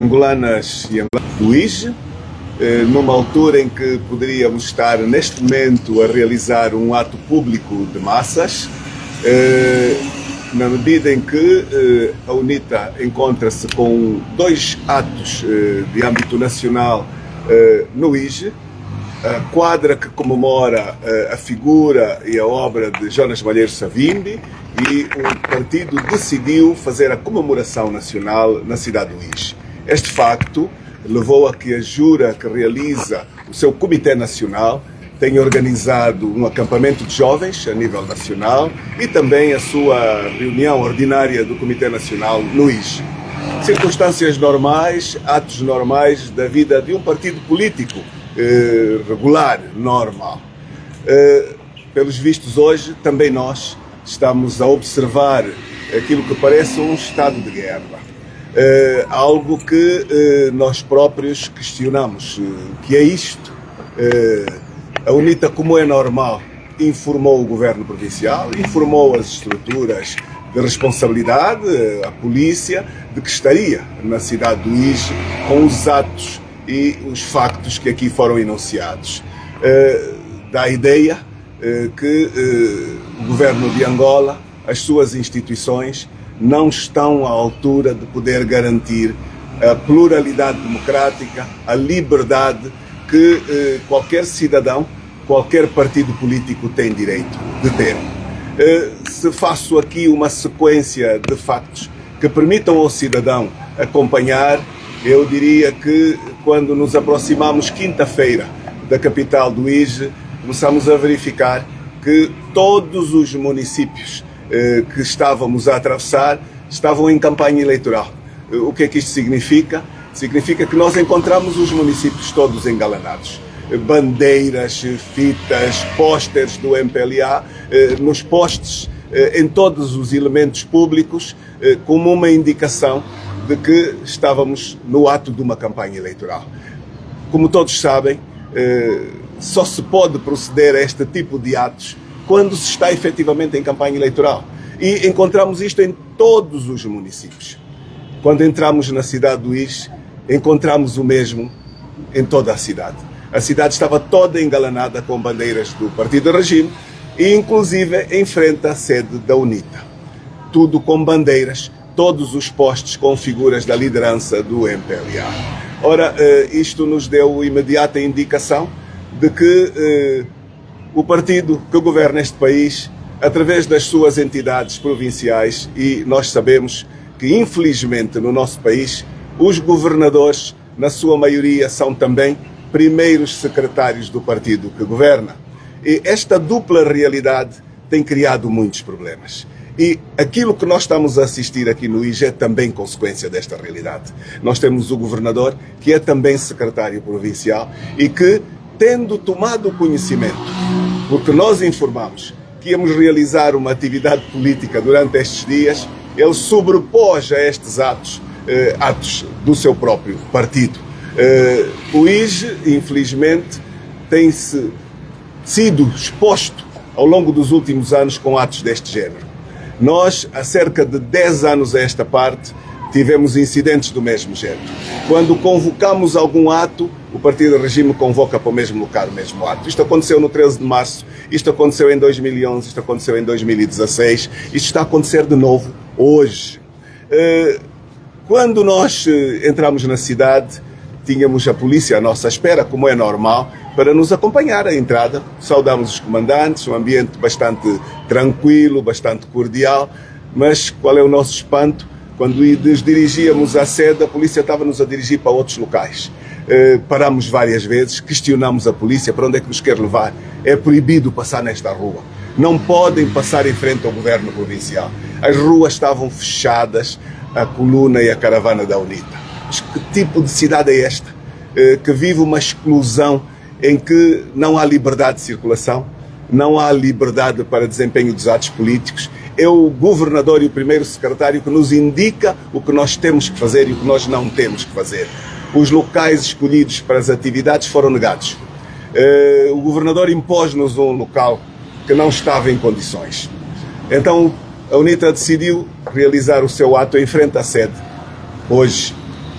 angolanas e angolanos do IJE, numa altura em que poderíamos estar neste momento a realizar um ato público de massas, na medida em que a UNITA encontra-se com dois atos de âmbito nacional no IJE, a quadra que comemora a figura e a obra de Jonas Malheiro Savimbi, e o partido decidiu fazer a comemoração nacional na cidade do IJE. Este facto levou a que a Jura, que realiza o seu Comitê Nacional, tenha organizado um acampamento de jovens a nível nacional e também a sua reunião ordinária do Comitê Nacional no IJE. Circunstâncias normais, atos normais da vida de um partido político regular, normal. Pelos vistos hoje, também nós estamos a observar aquilo que parece um estado de guerra. Algo que nós próprios questionamos. Que é isto? A UNITA, como é normal, informou o governo provincial, informou as estruturas de responsabilidade, a polícia, de que estaria na cidade do IJE com os atos e os factos que aqui foram enunciados. Dá a ideia que o governo de Angola, as suas instituições, não estão à altura de poder garantir a pluralidade democrática, a liberdade que qualquer cidadão, qualquer partido político tem direito de ter. Se faço aqui uma sequência de factos que permitam ao cidadão acompanhar, eu diria que quando nos aproximamos quinta-feira da capital do IJE, começamos a verificar que todos os municípios que estávamos a atravessar estavam em campanha eleitoral. O que é que isto significa? Significa que nós encontramos os municípios todos engalanados. Bandeiras, fitas, pósteres do MPLA, nos postes, em todos os elementos públicos, como uma indicação de que estávamos no ato de uma campanha eleitoral. Como todos sabem, só se pode proceder a este tipo de atos quando se está efetivamente em campanha eleitoral. E encontramos isto em todos os municípios. Quando entramos na cidade do IJE, encontramos o mesmo em toda a cidade. A cidade estava toda engalanada com bandeiras do partido do regime e inclusive em frente à sede da UNITA. Tudo com bandeiras, todos os postes com figuras da liderança do MPLA. Ora, isto nos deu imediata indicação de que o partido que governa este país, através das suas entidades provinciais, e nós sabemos que, infelizmente, no nosso país, os governadores, na sua maioria, são também primeiros secretários do partido que governa. E esta dupla realidade tem criado muitos problemas. E aquilo que nós estamos a assistir aqui no IJE é também consequência desta realidade. Nós temos o governador, que é também secretário provincial, e que, tendo tomado conhecimento, porque nós informamos que íamos realizar uma atividade política durante estes dias, ele sobrepôs a estes atos do seu próprio partido. O IJE, infelizmente, tem-se sido exposto ao longo dos últimos anos com atos deste género. Nós, há cerca de 10 anos a esta parte, tivemos incidentes do mesmo género. Quando convocamos algum ato, o partido do regime convoca para o mesmo lugar o mesmo ato. Isto aconteceu no 13 de março, isto aconteceu em 2011, isto aconteceu em 2016, isto está a acontecer de novo hoje. Quando nós entramos na cidade, tínhamos a polícia à nossa espera, como é normal, para nos acompanhar à entrada. Saudámos os comandantes, um ambiente bastante tranquilo, bastante cordial, mas qual é o nosso espanto? Quando nos dirigíamos à sede, a polícia estava-nos a dirigir para outros locais. Parámos várias vezes, questionamos a polícia para onde é que nos quer levar. É proibido passar nesta rua. Não podem passar em frente ao governo provincial. As ruas estavam fechadas, a coluna e a caravana da UNITA. Mas que tipo de cidade é esta? Que vive uma exclusão em que não há liberdade de circulação, não há liberdade para desempenho dos atos políticos. É o governador e o primeiro secretário que nos indica o que nós temos que fazer e o que nós não temos que fazer. Os locais escolhidos para as atividades foram negados. O governador impôs-nos um local que não estava em condições. Então a UNITA decidiu realizar o seu ato em frente à sede, hoje,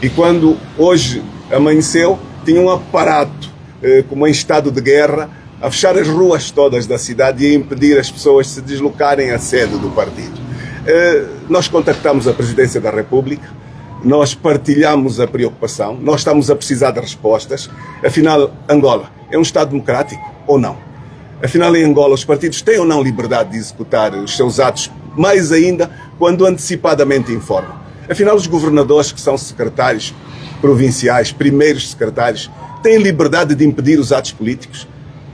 E quando hoje amanheceu, tinha um aparato, como em estado de guerra, a fechar as ruas todas da cidade e a impedir as pessoas de se deslocarem à sede do partido. Nós contactamos a Presidência da República, nós partilhamos a preocupação, nós estamos a precisar de respostas. Afinal, Angola é um Estado democrático ou não? Afinal, em Angola, os partidos têm ou não liberdade de executar os seus atos, mais ainda quando antecipadamente informam? Afinal, os governadores, que são secretários provinciais, primeiros secretários, têm liberdade de impedir os atos políticos?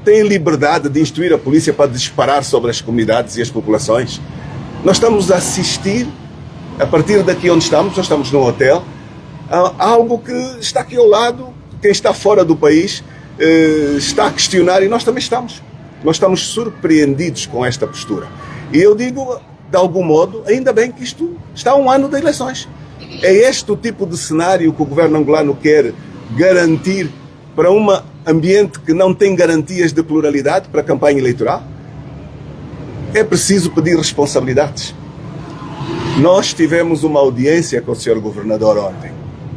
Têm liberdade de instruir a polícia para disparar sobre as comunidades e as populações? Nós estamos a assistir, a partir daqui onde estamos, nós estamos num hotel, a algo que está aqui ao lado, quem está fora do país está a questionar, e nós também estamos. Nós estamos surpreendidos com esta postura. E eu digo, de algum modo, ainda bem que isto está a um ano de eleições. É este o tipo de cenário que o governo angolano quer garantir para um ambiente que não tem garantias de pluralidade para a campanha eleitoral? É preciso pedir responsabilidades. Nós tivemos uma audiência com o Sr. Governador ontem,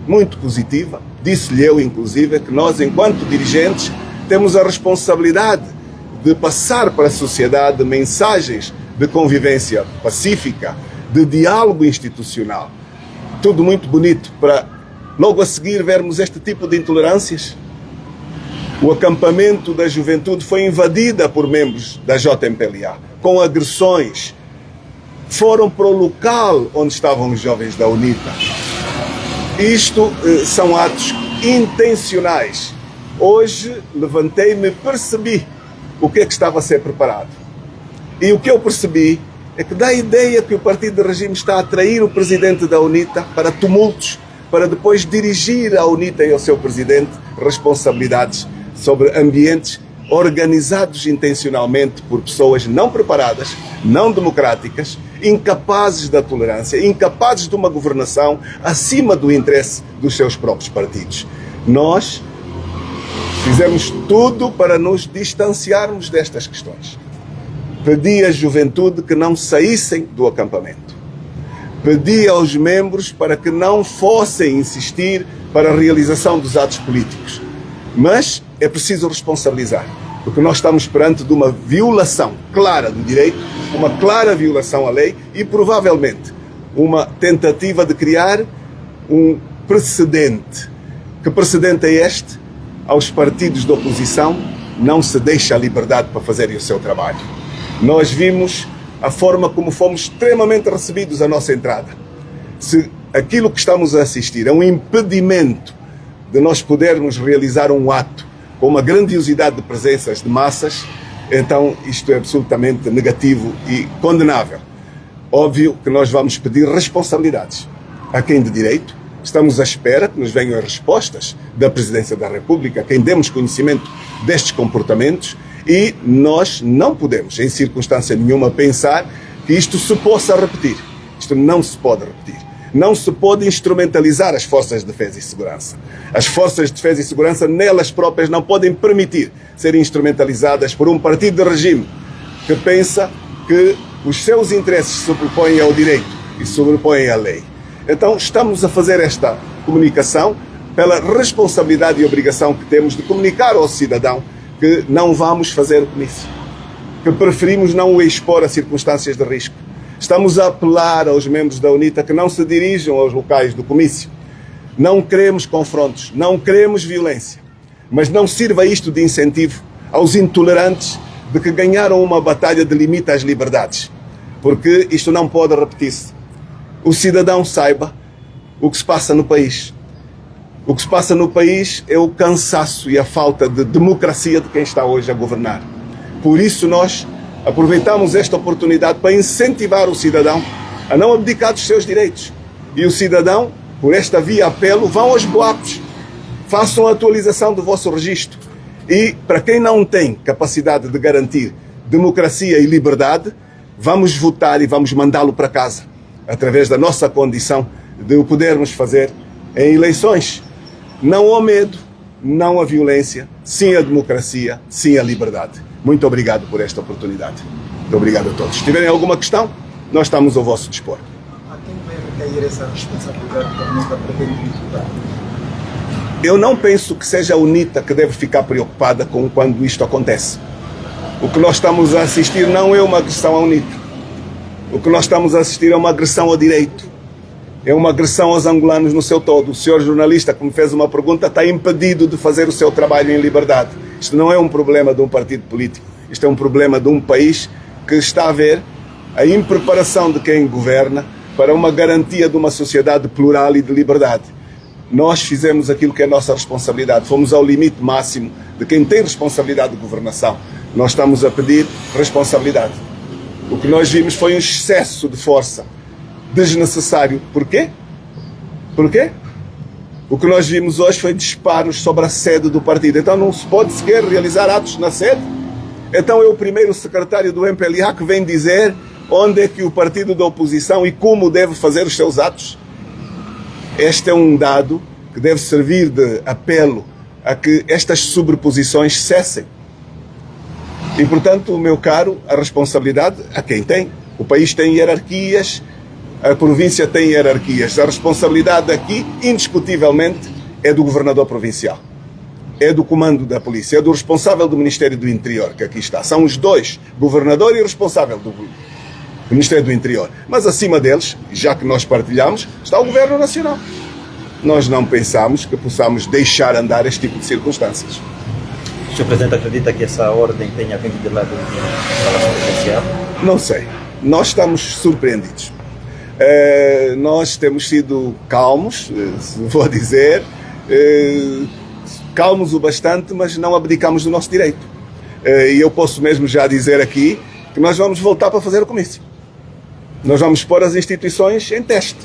muito positiva. Disse-lhe eu, inclusive, que nós, enquanto dirigentes, temos a responsabilidade de passar para a sociedade mensagens de convivência pacífica, de diálogo institucional. Tudo muito bonito para, logo a seguir, vermos este tipo de intolerâncias. O acampamento da juventude foi invadida por membros da JMPLA, com agressões. Foram para o local onde estavam os jovens da UNITA. Isto são atos intencionais. Hoje levantei-me e percebi o que é que estava a ser preparado. E o que eu percebi é que dá a ideia que o partido de regime está a atrair o presidente da UNITA para tumultos, para depois dirigir à UNITA e ao seu presidente responsabilidades sobre ambientes organizados intencionalmente por pessoas não preparadas, não democráticas, incapazes da tolerância, incapazes de uma governação acima do interesse dos seus próprios partidos. Nós fizemos tudo para nos distanciarmos destas questões. Pedi à juventude que não saíssem do acampamento. Pedi aos membros para que não fossem insistir para a realização dos atos políticos. Mas é preciso responsabilizar, porque nós estamos perante de uma violação clara do direito, uma clara violação à lei e provavelmente uma tentativa de criar um precedente. Que precedente é este? Aos partidos de oposição não se deixa a liberdade para fazerem o seu trabalho. Nós vimos a forma como fomos extremamente recebidos à nossa entrada. Se aquilo que estamos a assistir é um impedimento de nós podermos realizar um ato com uma grandiosidade de presenças de massas, então isto é absolutamente negativo e condenável. Óbvio que nós vamos pedir responsabilidades a quem de direito. Estamos à espera que nos venham as respostas da Presidência da República, a quem demos conhecimento destes comportamentos, e nós não podemos, em circunstância nenhuma, pensar que isto se possa repetir. Isto não se pode repetir. Não se pode instrumentalizar as forças de defesa e segurança. As forças de defesa e segurança, nelas próprias, não podem permitir serem instrumentalizadas por um partido de regime que pensa que os seus interesses se sobrepõem ao direito e se sobrepõem à lei. Então, estamos a fazer esta comunicação pela responsabilidade e obrigação que temos de comunicar ao cidadão que não vamos fazer o comício, que preferimos não o expor a circunstâncias de risco. Estamos a apelar aos membros da UNITA que não se dirijam aos locais do comício. Não queremos confrontos, não queremos violência, mas não sirva isto de incentivo aos intolerantes de que ganharam uma batalha de limite às liberdades, porque isto não pode repetir-se. O cidadão saiba o que se passa no país. O que se passa no país é o cansaço e a falta de democracia de quem está hoje a governar. Por isso nós aproveitamos esta oportunidade para incentivar o cidadão a não abdicar dos seus direitos. E o cidadão, por esta via apelo, vão aos BOAPs, façam a atualização do vosso registro. E para quem não tem capacidade de garantir democracia e liberdade, vamos votar e vamos mandá-lo para casa, através da nossa condição de o podermos fazer em eleições. Não ao medo, não à violência, sim à democracia, sim à liberdade. Muito obrigado por esta oportunidade. Muito obrigado a todos. Se tiverem alguma questão, nós estamos ao vosso dispor. A quem vai recair dividir essa responsabilidade da UNITA para quem dificuldade? Eu não penso que seja a UNITA que deve ficar preocupada com quando isto acontece. O que nós estamos a assistir não é uma agressão à UNITA. O que nós estamos a assistir é uma agressão ao direito. É uma agressão aos angolanos no seu todo. O senhor jornalista que me fez uma pergunta está impedido de fazer o seu trabalho em liberdade. Isto não é um problema de um partido político. Isto é um problema de um país que está a ver a impreparação de quem governa para uma garantia de uma sociedade plural e de liberdade. Nós fizemos aquilo que é a nossa responsabilidade. Fomos ao limite máximo de quem tem responsabilidade de governação. Nós estamos a pedir responsabilidade. O que nós vimos foi um excesso de força desnecessário. Porquê? Porquê? O que nós vimos hoje foi disparos sobre a sede do partido. Então não se pode sequer realizar atos na sede? Então é o primeiro secretário do MPLA que vem dizer onde é que o partido da oposição e como deve fazer os seus atos? Este é um dado que deve servir de apelo a que estas sobreposições cessem. E, portanto, meu caro, a responsabilidade a quem tem. O país tem hierarquias, a província tem hierarquias. A responsabilidade aqui, indiscutivelmente, é do governador provincial. É do comando da polícia, é do responsável do Ministério do Interior, que aqui está. São os dois, governador e responsável do Ministério do Interior. Mas acima deles, já que nós partilhamos, está o Governo Nacional. Nós não pensamos que possamos deixar andar este tipo de circunstâncias. O Sr. Presidente acredita que essa ordem tenha vindo de lá da instalação presidencial? Não sei. Nós estamos surpreendidos. Nós temos sido calmos, vou dizer, calmos o bastante, mas não abdicamos do nosso direito. E eu posso mesmo já dizer aqui que nós vamos voltar para fazer o comício. Nós vamos pôr as instituições em teste.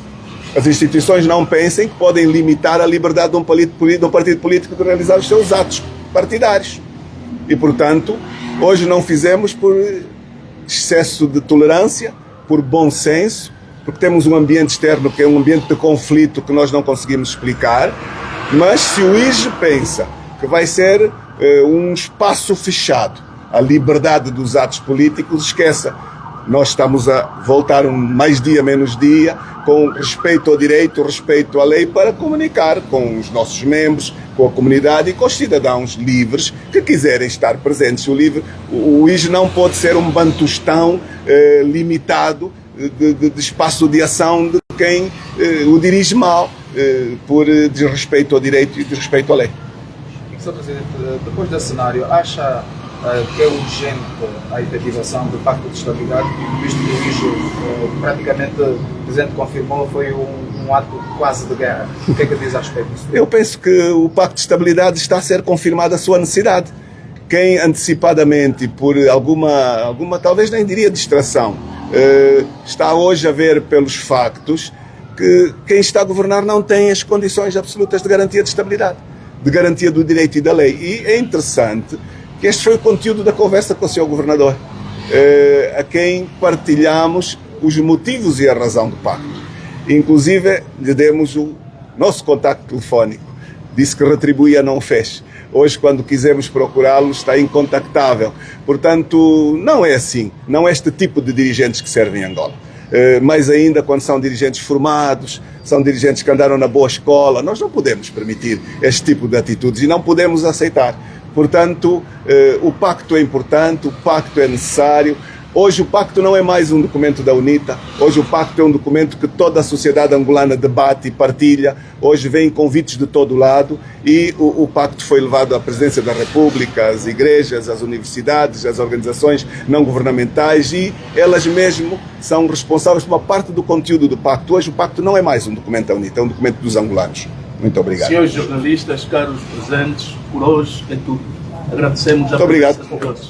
As instituições não pensem que podem limitar a liberdade de um partido político de realizar os seus atos partidários. E, portanto, hoje não fizemos por excesso de tolerância, por bom senso, porque temos um ambiente externo que é um ambiente de conflito que nós não conseguimos explicar, mas se o IGE pensa que vai ser um espaço fechado à liberdade dos atos políticos, esqueça. Nós estamos a voltar mais dia, menos dia, com respeito ao direito, respeito à lei, para comunicar com os nossos membros, com a comunidade e com os cidadãos livres que quiserem estar presentes. O IGE não pode ser um bantustão limitado de espaço de ação de quem o dirige mal, por desrespeito ao direito e desrespeito à lei. Sr. Presidente, depois desse cenário, acha que é urgente a efetivação do Pacto de Estabilidade, visto que o IGE, praticamente, o Presidente confirmou, foi um ato quase de guerra? O que é que diz a respeito disso? Eu penso que o Pacto de Estabilidade está a ser confirmada a sua necessidade. Quem antecipadamente, por alguma talvez nem diria distração, está hoje a ver pelos factos que quem está a governar não tem as condições absolutas de garantia de estabilidade, de garantia do direito e da lei. E é interessante que este foi o conteúdo da conversa com o Sr. Governador, a quem partilhamos os motivos e a razão do pacto. Inclusive, lhe demos o nosso contacto telefónico. Disse que retribuía, não o fez. Hoje, quando quisemos procurá-lo, está incontactável. Portanto, não é assim. Não é este tipo de dirigentes que servem em Angola. Mais ainda quando são dirigentes formados, são dirigentes que andaram na boa escola. Nós não podemos permitir este tipo de atitudes e não podemos aceitar. Portanto, o pacto é importante, o pacto é necessário. Hoje o pacto não é mais um documento da UNITA, hoje o pacto é um documento que toda a sociedade angolana debate e partilha. Hoje vêm convites de todo lado e o pacto foi levado à Presidência da República, às igrejas, às universidades, às organizações não governamentais, e elas mesmo são responsáveis por uma parte do conteúdo do pacto. Hoje o pacto não é mais um documento da UNITA, é um documento dos angolanos. Muito obrigado. Senhores jornalistas, caros presentes, por hoje é tudo. Agradecemos a presença de todos.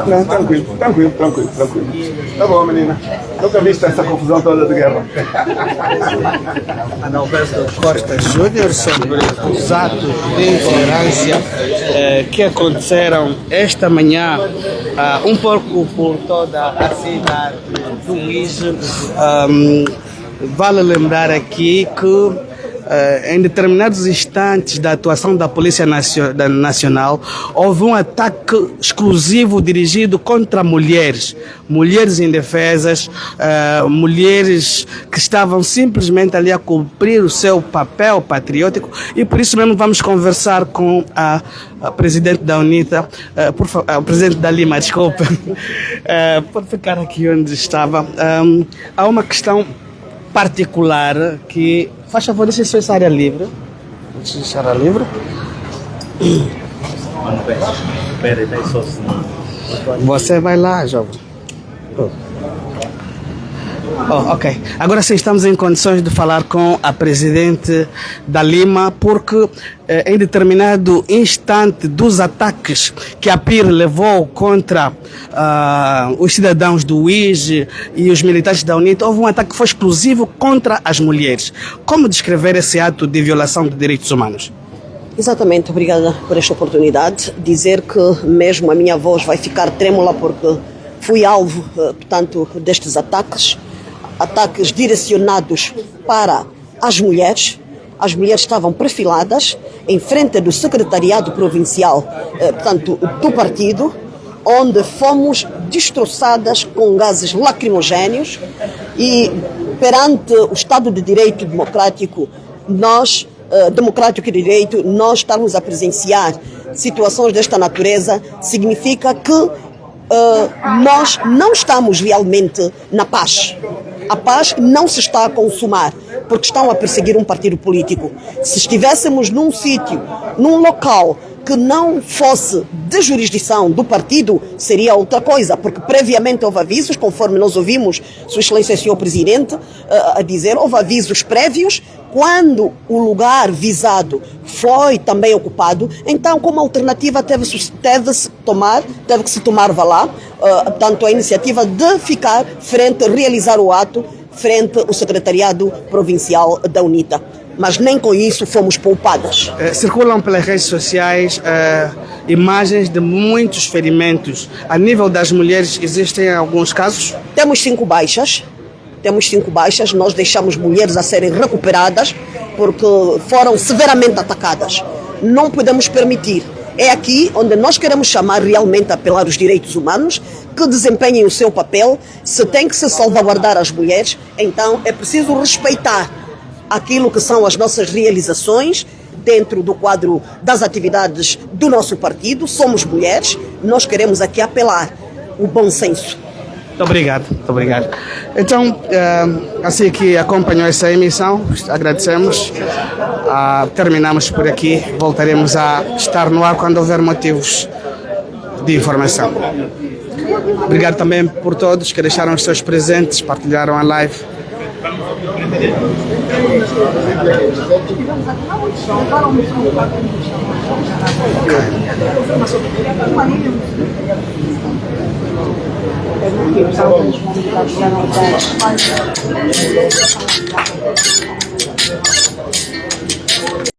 Não, tranquilo. Tá bom, menina. Nunca viste essa confusão toda de guerra. Adalberto Costa Júnior sobre os atos de intolerância que aconteceram esta manhã, um pouco por toda a cidade do IGE. Vale lembrar aqui que em determinados instantes da atuação da Polícia Nacional, houve um ataque exclusivo dirigido contra mulheres indefesas, mulheres que estavam simplesmente ali a cumprir o seu papel patriótico, e por isso mesmo vamos conversar com a presidente da UNITA, o presidente da Lima, desculpa, pode ficar aqui onde estava. Há uma questão particular que, faz favor, deixa essa área livre. Deixa a área livre. Você vai lá, jovem. Ok. Agora sim, estamos em condições de falar com a presidente da Lima, porque em determinado instante dos ataques que a PIR levou contra os cidadãos do UIG e os militantes da UNITA, houve um ataque que foi exclusivo contra as mulheres. Como descrever esse ato de violação de direitos humanos? Exatamente, obrigada por esta oportunidade. Dizer que mesmo a minha voz vai ficar trêmula porque fui alvo, portanto, destes ataques direcionados para as mulheres. As mulheres estavam perfiladas em frente do secretariado provincial, portanto, do partido, onde fomos destroçadas com gases lacrimogéneos, e perante o Estado de Direito democrático, nós estarmos a presenciar situações desta natureza significa que nós não estamos realmente na paz. A paz não se está a consumar, porque estão a perseguir um partido político. Se estivéssemos num sítio, num local que não fosse de jurisdição do partido, seria outra coisa, porque previamente houve avisos, conforme nós ouvimos Sua Excelência, Senhor Presidente, a dizer, houve avisos prévios. Quando o lugar visado foi também ocupado, então como alternativa teve que se tomar tanto a iniciativa de ficar realizar o ato frente ao Secretariado Provincial da UNITA. Mas nem com isso fomos poupadas. Circulam pelas redes sociais imagens de muitos ferimentos. A nível das mulheres, existem alguns casos? Temos 5 baixas. Nós deixamos mulheres a serem recuperadas porque foram severamente atacadas. Não podemos permitir. É aqui onde nós queremos chamar realmente a apelar os direitos humanos, que desempenhem o seu papel. Se tem que se salvaguardar as mulheres, então é preciso respeitar aquilo que são as nossas realizações dentro do quadro das atividades do nosso partido. Somos mulheres, nós queremos aqui apelar o bom senso. Muito obrigado. Então, assim que acompanhou essa emissão, agradecemos. Terminamos por aqui. Voltaremos a estar no ar quando houver motivos de informação. Obrigado também por todos que deixaram os seus presentes, partilharam a live. Okay.